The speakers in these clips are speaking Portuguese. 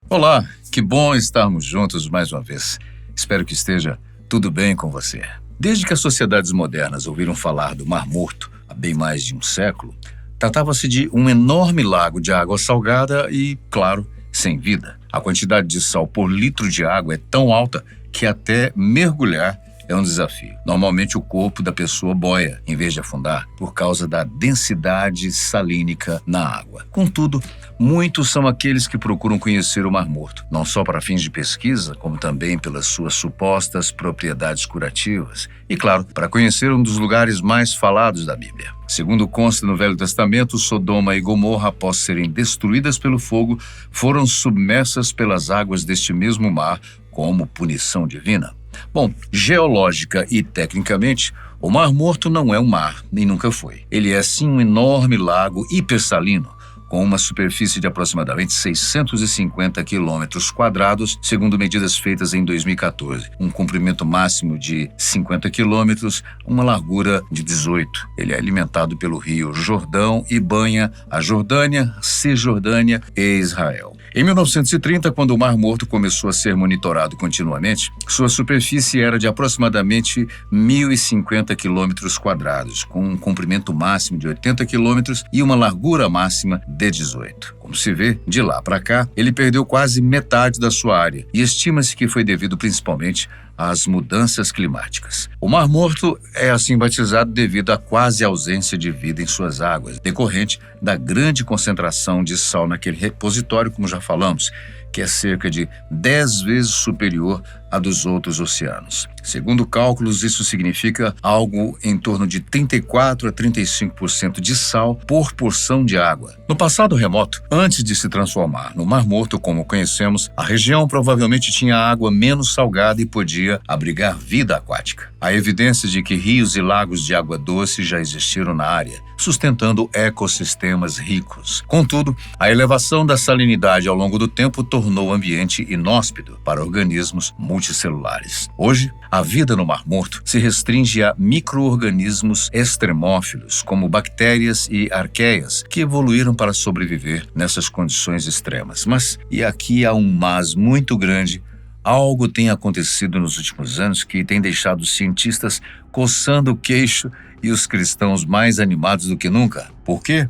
Olá, que bom estarmos juntos mais uma vez. Espero que esteja tudo bem com você. Desde que as sociedades modernas ouviram falar do Mar Morto há bem mais de um século, tratava-se de um enorme lago de água salgada e, claro, sem vida. A quantidade de sal por litro de água é tão alta que até mergulhar é um desafio. Normalmente o corpo da pessoa boia, em vez de afundar, por causa da densidade salínica na água. Contudo, muitos são aqueles que procuram conhecer o Mar Morto, não só para fins de pesquisa, como também pelas suas supostas propriedades curativas. E, claro, para conhecer um dos lugares mais falados da Bíblia. Segundo consta no Velho Testamento, Sodoma e Gomorra, após serem destruídas pelo fogo, foram submersas pelas águas deste mesmo mar como punição divina. Bom, geológica e tecnicamente, o Mar Morto não é um mar, nem nunca foi. Ele é sim um enorme lago hipersalino, com uma superfície de aproximadamente 650 quilômetros quadrados, segundo medidas feitas em 2014. Um comprimento máximo de 50 quilômetros, uma largura de 18. Ele é alimentado pelo rio Jordão e banha a Jordânia, Cisjordânia e Israel. Em 1930, quando o Mar Morto começou a ser monitorado continuamente, sua superfície era de aproximadamente 1.050 quilômetros quadrados, com um comprimento máximo de 80 quilômetros e uma largura máxima de 18. Como se vê, de lá para cá, ele perdeu quase metade da sua área e estima-se que foi devido principalmente às mudanças climáticas. O Mar Morto é assim batizado devido à quase ausência de vida em suas águas, decorrente da grande concentração de sal naquele repositório, como já falamos, que é cerca de 10 vezes superior à dos outros oceanos. Segundo cálculos, isso significa algo em torno de 34 a 35% de sal por porção de água. No passado remoto, antes de se transformar no Mar Morto como conhecemos, a região provavelmente tinha água menos salgada e podia abrigar vida aquática. Há evidências de que rios e lagos de água doce já existiram na área, sustentando ecossistemas ricos. Contudo, a elevação da salinidade ao longo do tempo tornou o ambiente inóspito para organismos multicelulares. Hoje, a vida no Mar Morto se restringe a micro-organismos extremófilos, como bactérias e arqueias, que evoluíram para sobreviver nessas condições extremas. Mas, e aqui há um mas muito grande, algo tem acontecido nos últimos anos que tem deixado os cientistas coçando o queixo e os cristãos mais animados do que nunca. Por quê?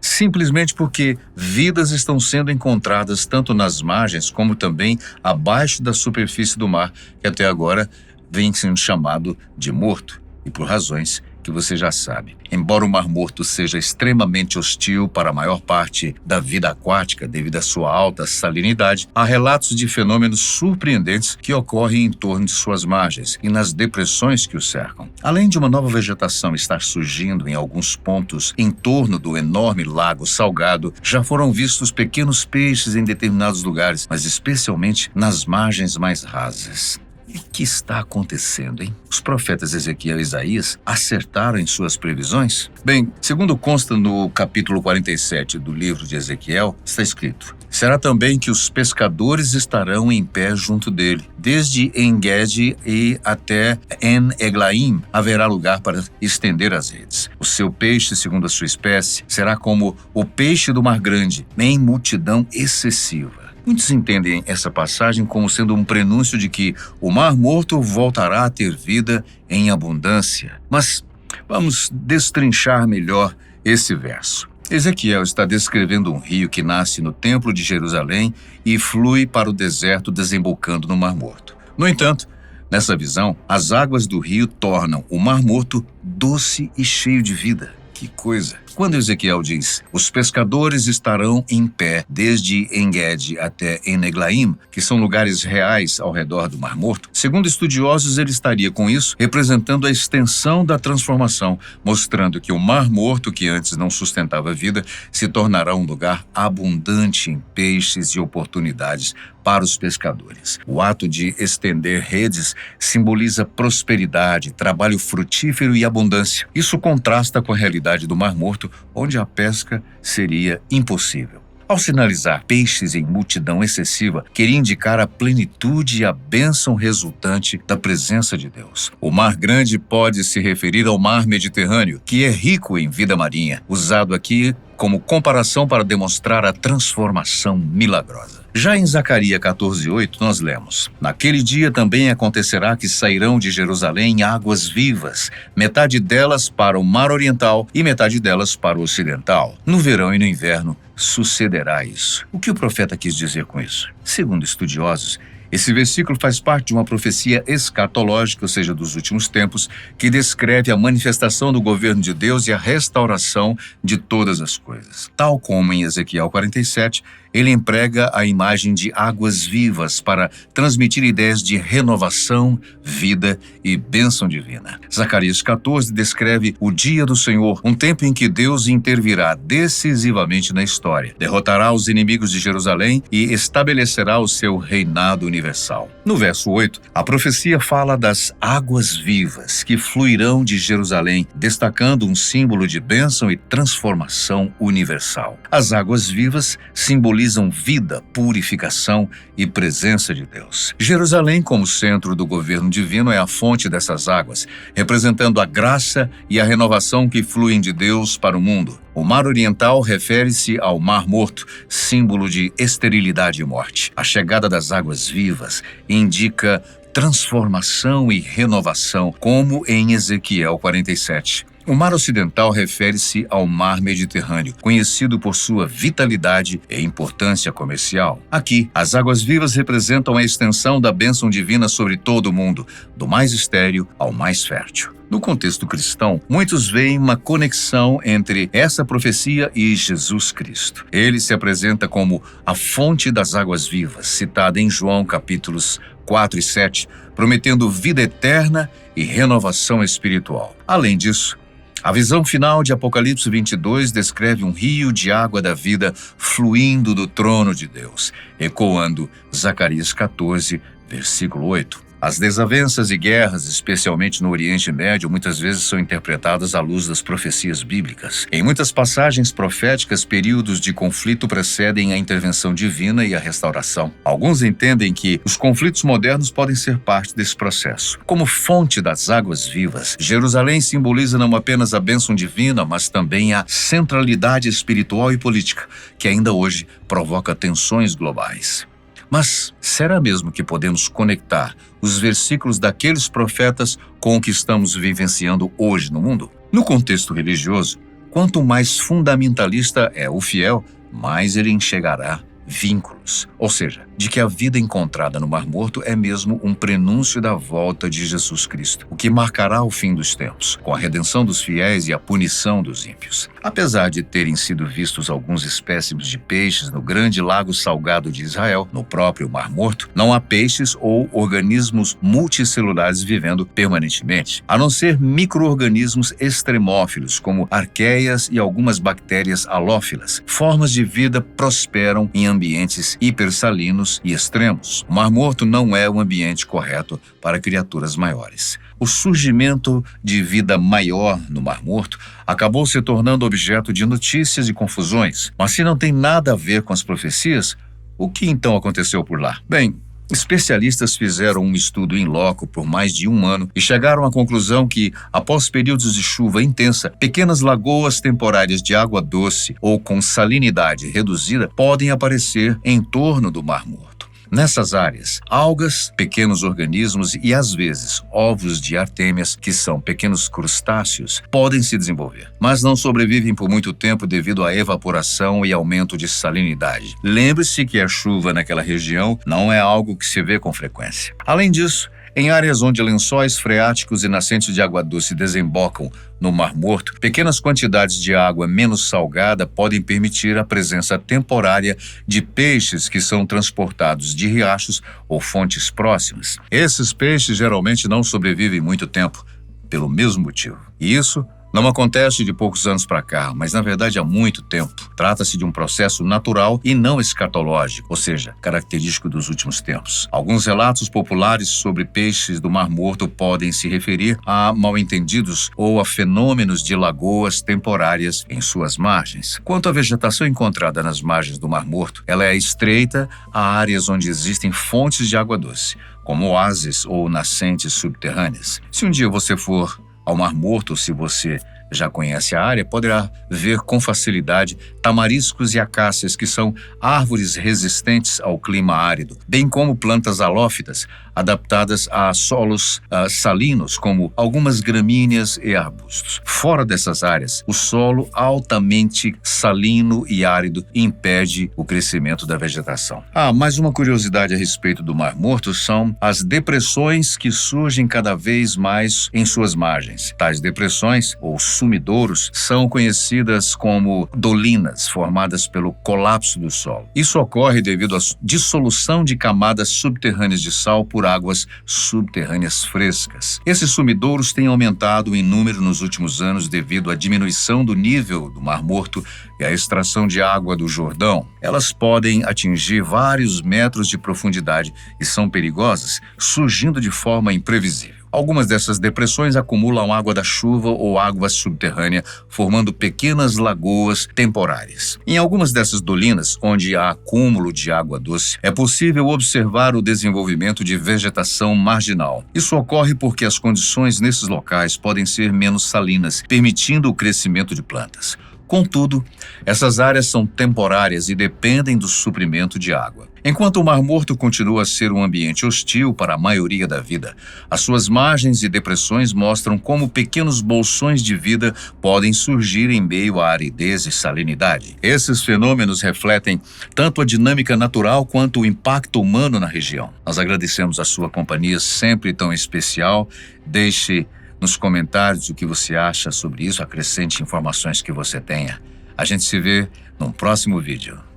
Simplesmente porque vidas estão sendo encontradas tanto nas margens como também abaixo da superfície do mar, que até agora vem sendo chamado de morto, e por razões que você já sabe. Embora o Mar Morto seja extremamente hostil para a maior parte da vida aquática devido à sua alta salinidade, há relatos de fenômenos surpreendentes que ocorrem em torno de suas margens e nas depressões que o cercam. Além de uma nova vegetação estar surgindo em alguns pontos em torno do enorme lago salgado, já foram vistos pequenos peixes em determinados lugares, mas especialmente nas margens mais rasas. E o que está acontecendo, hein? Os profetas Ezequiel e Isaías acertaram em suas previsões? Bem, segundo consta no capítulo 47 do livro de Ezequiel, está escrito: será também que os pescadores estarão em pé junto dele. Desde En-Gedi e até En-Eglaim haverá lugar para estender as redes. O seu peixe, segundo a sua espécie, será como o peixe do mar grande, em multidão excessiva. Muitos entendem essa passagem como sendo um prenúncio de que o Mar Morto voltará a ter vida em abundância. Mas vamos destrinchar melhor esse verso. Ezequiel está descrevendo um rio que nasce no Templo de Jerusalém e flui para o deserto, desembocando no Mar Morto. No entanto, nessa visão, as águas do rio tornam o Mar Morto doce e cheio de vida. Que coisa! Quando Ezequiel diz, os pescadores estarão em pé desde En-Gedi até En-Eglaim, que são lugares reais ao redor do Mar Morto, segundo estudiosos, ele estaria com isso representando a extensão da transformação, mostrando que o Mar Morto, que antes não sustentava vida, se tornará um lugar abundante em peixes e oportunidades para os pescadores. O ato de estender redes simboliza prosperidade, trabalho frutífero e abundância. Isso contrasta com a realidade do Mar Morto, onde a pesca seria impossível. Ao sinalizar peixes em multidão excessiva, queria indicar a plenitude e a bênção resultante da presença de Deus. O Mar Grande pode se referir ao Mar Mediterrâneo, que é rico em vida marinha, usado aqui como comparação para demonstrar a transformação milagrosa. Já em Zacarias 14:8, nós lemos: Naquele dia também acontecerá que sairão de Jerusalém águas vivas, metade delas para o mar oriental e metade delas para o ocidental. No verão e no inverno sucederá isso. O que o profeta quis dizer com isso? Segundo estudiosos, esse versículo faz parte de uma profecia escatológica, ou seja, dos últimos tempos, que descreve a manifestação do governo de Deus e a restauração de todas as coisas. Tal como em Ezequiel 47, ele emprega a imagem de águas vivas para transmitir ideias de renovação, vida e bênção divina. Zacarias 14 descreve o dia do Senhor, um tempo em que Deus intervirá decisivamente na história, derrotará os inimigos de Jerusalém e estabelecerá o seu reinado universal. No verso 8, a profecia fala das águas vivas que fluirão de Jerusalém, destacando um símbolo de bênção e transformação universal. As águas vivas simbolizam vida, purificação e presença de Deus. Jerusalém, como centro do governo divino, é a fonte dessas águas, representando a graça e a renovação que fluem de Deus para o mundo. O Mar Oriental refere-se ao Mar Morto, símbolo de esterilidade e morte. A chegada das águas vivas indica transformação e renovação, como em Ezequiel 47. O Mar Ocidental refere-se ao Mar Mediterrâneo, conhecido por sua vitalidade e importância comercial. Aqui, as águas vivas representam a extensão da bênção divina sobre todo o mundo, do mais estéril ao mais fértil. No contexto cristão, muitos veem uma conexão entre essa profecia e Jesus Cristo. Ele se apresenta como a fonte das águas vivas, citada em João capítulos 4 e 7, prometendo vida eterna e renovação espiritual. Além disso, a visão final de Apocalipse 22 descreve um rio de água da vida fluindo do trono de Deus, ecoando Zacarias 14, versículo 8. As desavenças e guerras, especialmente no Oriente Médio, muitas vezes são interpretadas à luz das profecias bíblicas. Em muitas passagens proféticas, períodos de conflito precedem a intervenção divina e a restauração. Alguns entendem que os conflitos modernos podem ser parte desse processo. Como fonte das águas vivas, Jerusalém simboliza não apenas a bênção divina, mas também a centralidade espiritual e política, que ainda hoje provoca tensões globais. Mas será mesmo que podemos conectar os versículos daqueles profetas com o que estamos vivenciando hoje no mundo? No contexto religioso, quanto mais fundamentalista é o fiel, mais ele enxergará vínculos, ou seja, de que a vida encontrada no Mar Morto é mesmo um prenúncio da volta de Jesus Cristo, o que marcará o fim dos tempos, com a redenção dos fiéis e a punição dos ímpios. Apesar de terem sido vistos alguns espécimes de peixes no grande lago salgado de Israel, no próprio Mar Morto, não há peixes ou organismos multicelulares vivendo permanentemente, a não ser micro-organismos extremófilos, como arqueias e algumas bactérias halófilas. Formas de vida prosperam em ambientes hipersalinos e extremos. O Mar Morto não é o ambiente correto para criaturas maiores. O surgimento de vida maior no Mar Morto acabou se tornando objeto de notícias e confusões. Mas se não tem nada a ver com as profecias, o que então aconteceu por lá? Bem, especialistas fizeram um estudo in loco por mais de um ano e chegaram à conclusão que, após períodos de chuva intensa, pequenas lagoas temporárias de água doce ou com salinidade reduzida podem aparecer em torno do Mar Morto. Nessas áreas, algas, pequenos organismos e, às vezes, ovos de artêmias, que são pequenos crustáceos, podem se desenvolver, mas não sobrevivem por muito tempo devido à evaporação e aumento de salinidade. Lembre-se que a chuva naquela região não é algo que se vê com frequência. Além disso, em áreas onde lençóis freáticos e nascentes de água doce desembocam no Mar Morto, pequenas quantidades de água menos salgada podem permitir a presença temporária de peixes que são transportados de riachos ou fontes próximas. Esses peixes geralmente não sobrevivem muito tempo, pelo mesmo motivo. E isso não acontece de poucos anos para cá, mas na verdade há muito tempo. Trata-se de um processo natural e não escatológico, ou seja, característico dos últimos tempos. Alguns relatos populares sobre peixes do Mar Morto podem se referir a mal-entendidos ou a fenômenos de lagoas temporárias em suas margens. Quanto à vegetação encontrada nas margens do Mar Morto, ela é estreita a áreas onde existem fontes de água doce, como oásis ou nascentes subterrâneas. Se um dia você for ao Mar Morto, se você já conhece a área, poderá ver com facilidade tamariscos e acácias, que são árvores resistentes ao clima árido, bem como plantas halófitas, adaptadas a solos salinos, como algumas gramíneas e arbustos. Fora dessas áreas, o solo altamente salino e árido impede o crescimento da vegetação. Mais uma curiosidade a respeito do Mar Morto são as depressões que surgem cada vez mais em suas margens. Tais depressões, ou sumidouros, são conhecidas como dolinas, formadas pelo colapso do solo. Isso ocorre devido à dissolução de camadas subterrâneas de sal por águas subterrâneas frescas. Esses sumidouros têm aumentado em número nos últimos anos devido à diminuição do nível do Mar Morto e à extração de água do Jordão. Elas podem atingir vários metros de profundidade e são perigosas, surgindo de forma imprevisível. Algumas dessas depressões acumulam água da chuva ou água subterrânea, formando pequenas lagoas temporárias. Em algumas dessas dolinas, onde há acúmulo de água doce, é possível observar o desenvolvimento de vegetação marginal. Isso ocorre porque as condições nesses locais podem ser menos salinas, permitindo o crescimento de plantas. Contudo, essas áreas são temporárias e dependem do suprimento de água. Enquanto o Mar Morto continua a ser um ambiente hostil para a maioria da vida, as suas margens e depressões mostram como pequenos bolsões de vida podem surgir em meio à aridez e salinidade. Esses fenômenos refletem tanto a dinâmica natural quanto o impacto humano na região. Nós agradecemos a sua companhia sempre tão especial. Deixe nos comentários o que você acha sobre isso, acrescente informações que você tenha. A gente se vê num próximo vídeo.